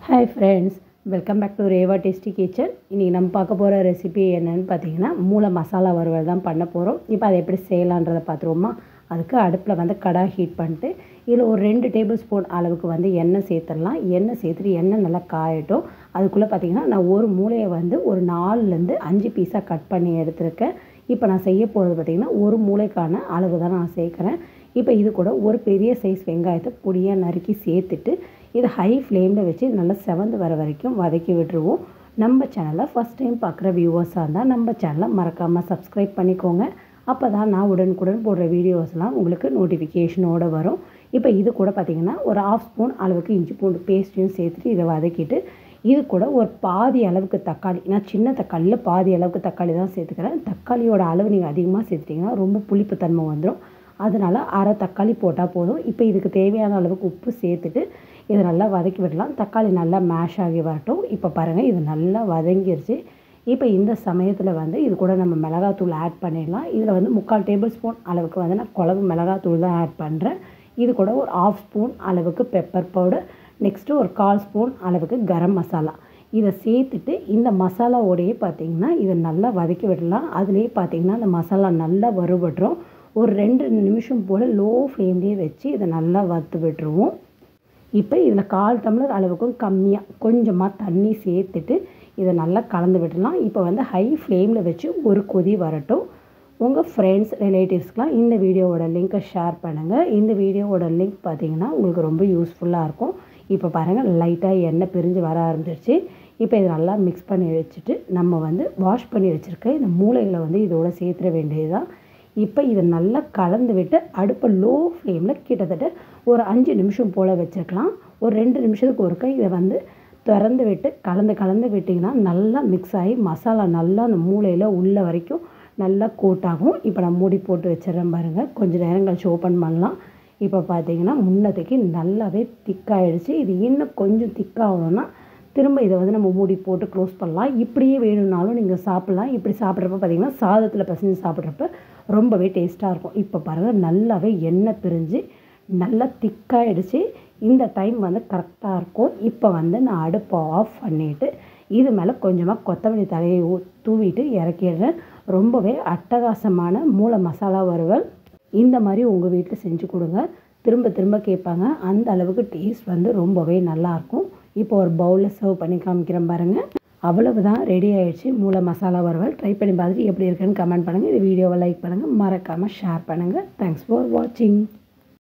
Hi friends, welcome back to Reva Tasty Kitchen. இன்றைக்கி நம்ம பார்க்க போகிற ரெசிபி என்னென்னு பார்த்தீங்கன்னா மூளை மசாலா வறுவல் தான் பண்ண போகிறோம். இப்போ அதை எப்படி செய்யலான்றதை பார்த்துருவோமா. அதுக்கு அடுப்பில் வந்து கடாய் ஹீட் பண்ணிட்டு இதில் ஒரு 2 டேபிள் ஸ்பூன் அளவுக்கு வந்து எண்ணெய் சேர்த்துடலாம். எண்ணெய் சேர்த்துட்டு எண்ணெய் நல்லா காயட்டும். அதுக்குள்ளே பார்த்திங்கன்னா நான் ஒரு மூளையை வந்து ஒரு 4லேருந்து 5 பீஸாக கட் பண்ணி எடுத்துருக்கேன். இப்போ நான் செய்ய போகிறது பார்த்திங்கன்னா ஒரு மூளைக்கான அளவு தான் நான் சேர்க்குறேன். இப்போ இது கூட ஒரு பெரிய சைஸ் வெங்காயத்தை பொடியாக நறுக்கி சேர்த்துட்டு இதை ஹை ஃப்ளேமில் வச்சு நல்லா செவந்து வர வரைக்கும் வதக்கி விட்டுருவோம். நம்ம சேனலை ஃபஸ்ட் டைம் பார்க்குற வியூவர்ஸாக இருந்தால் நம்ம சேனலை மறக்காமல் சப்ஸ்கிரைப் பண்ணிக்கோங்க. அப்போ தான் நான் உடனுக்குடன் போடுற வீடியோஸ்லாம் உங்களுக்கு நோட்டிஃபிகேஷனோடு வரும். இப்போ இது கூட பார்த்திங்கன்னா ஒரு 1/2 ஸ்பூன் அளவுக்கு இஞ்சி பூண்டு பேஸ்ட்டையும் சேர்த்துட்டு இதை வதக்கிட்டு இது கூட ஒரு பாதி அளவுக்கு தக்காளி, நான் சின்ன தக்காளியில் பாதி அளவுக்கு தக்காளி தான் சேர்த்துக்கிறேன். தக்காளியோட அளவு நீங்கள் அதிகமாக சேர்த்துட்டிங்கன்னா ரொம்ப புளிப்புத்தன்மை வந்துடும். அதனால் அரை தக்காளி போட்டால் போதும். இப்போ இதுக்கு தேவையான அளவுக்கு உப்பு சேர்த்துட்டு இதை நல்லா வதக்கி விடலாம். தக்காளி நல்லா மேஷ் ஆகி வரட்டும். இப்போ பாருங்கள், இது நல்லா வதங்கிருச்சு. இப்போ இந்த சமயத்தில் வந்து இது கூட நம்ம மிளகாத்தூள் ஆட் பண்ணிடலாம். இதில் வந்து 3/4 டேபிள் ஸ்பூன் அளவுக்கு வந்து நான் குழம்பு மிளகாத்தூள் தான் ஆட் பண்ணுறேன். இது கூட ஒரு 1/2 ஸ்பூன் அளவுக்கு பெப்பர் பவுடர், நெக்ஸ்ட்டு ஒரு 1/4 ஸ்பூன் அளவுக்கு கரம் மசாலா இதை சேர்த்துட்டு இந்த மசாலாவோடையே பார்த்திங்கன்னா இதை நல்லா வதக்கி விடலாம். அதுலேயே பார்த்திங்கன்னா அந்த மசாலா நல்லா வறுபடுறோம். ஒரு 2 நிமிஷம் போல் லோ ஃப்ளேம்லேயே வச்சு இதை நல்லா வறுத்து விட்டுருவோம். இப்போ இதில் 1/4 டம்ளர் அளவுக்கும் கம்மியாக கொஞ்சமாக தண்ணி சேர்த்துட்டு இதை நல்லா கலந்து விடலாம். இப்போ வந்து ஹை ஃப்ளேமில் வச்சு ஒரு கொதி வரட்டும். உங்கள் ஃப்ரெண்ட்ஸ் ரிலேட்டிவ்ஸ்க்கெலாம் இந்த வீடியோவோட லிங்க்கை ஷேர் பண்ணுங்கள். இந்த வீடியோவோட லிங்க் பார்த்திங்கன்னா உங்களுக்கு ரொம்ப யூஸ்ஃபுல்லாக இருக்கும். இப்போ பாருங்கள், லைட்டாக எண்ணெய் பிரிஞ்சு வர ஆரம்பிச்சிருச்சு. இப்போ இதை நல்லா மிக்ஸ் பண்ணி வச்சுட்டு நம்ம வந்து வாஷ் பண்ணி வச்சுருக்க இந்த மூளைகளை வந்து இதோட சேர்த்துட வேண்டியது தான். இப்போ இதை நல்லா கலந்து விட்டு அடுப்பை லோ ஃப்ளேமில் கிட்டத்தட்ட ஒரு 5 நிமிஷம் போல் வச்சுருக்கலாம். ஒரு 2 நிமிஷத்துக்கு ஒருக்க இதை வந்து திறந்து விட்டு கலந்து விட்டிங்கன்னா நல்லா மிக்ஸ் ஆகி மசாலா நல்லா அந்த மூளையில் உள்ள வரைக்கும் நல்லா கோட் ஆகும். இப்போ நான் மூடி போட்டு வச்சிடறேன் பாருங்கள். கொஞ்சம் நேரம் கழிச்சு ஓப்பன் பண்ணலாம். இப்போ பார்த்திங்கன்னா முன்னதைக்கு நல்லாவே திக்காகிடுச்சு. இது இன்னும் கொஞ்சம் திக்காகணும்னா திரும்ப இதை வந்து நம்ம மூடி போட்டு க்ளோஸ் பண்ணலாம். இப்படியே வேணும்னாலும் நீங்கள் சாப்பிட்லாம். இப்படி சாப்பிட்றப்ப பார்த்திங்கன்னா சாதத்தில் பசஞ்சு சாப்பிட்றப்ப ரொம்பவே டேஸ்ட்டாக இருக்கும். இப்போ பாருங்கள், நல்லாவே எண்ணெய் பிரிஞ்சு நல்லா திக்காகிடுச்சு. இந்த டைம் வந்து கரெக்டாக இருக்கும். இப்போ வந்து நான் அடுப்பை ஆஃப் பண்ணிவிட்டு இது மேலே கொஞ்சமாக கொத்தமல்லி தலையை தூவிட்டு இறக்கிடுறேன். ரொம்பவே அட்டகாசமான மூளை மசாலா வறுவல் இந்த மாதிரி உங்கள் வீட்டில் செஞ்சு கொடுங்க. திரும்ப திரும்ப கேட்பாங்க. அந்த அளவுக்கு டேஸ்ட் வந்து ரொம்பவே நல்லாயிருக்கும். இப்போ ஒரு பவுலில் சர்வ் பண்ணி காமிக்கிறேன் பாருங்கள். அவ்வளவுதான், ரெடி ஆகிடுச்சு மூளை மசாலா வறுவல். ட்ரை பண்ணி பார்த்துட்டு எப்படி இருக்குன்னு கமெண்ட் பண்ணுங்கள். இந்த வீடியோவை லைக் பண்ணுங்கள், மறக்காமல் ஷேர் பண்ணுங்கள். தேங்க்ஸ் ஃபார் வாட்சிங்.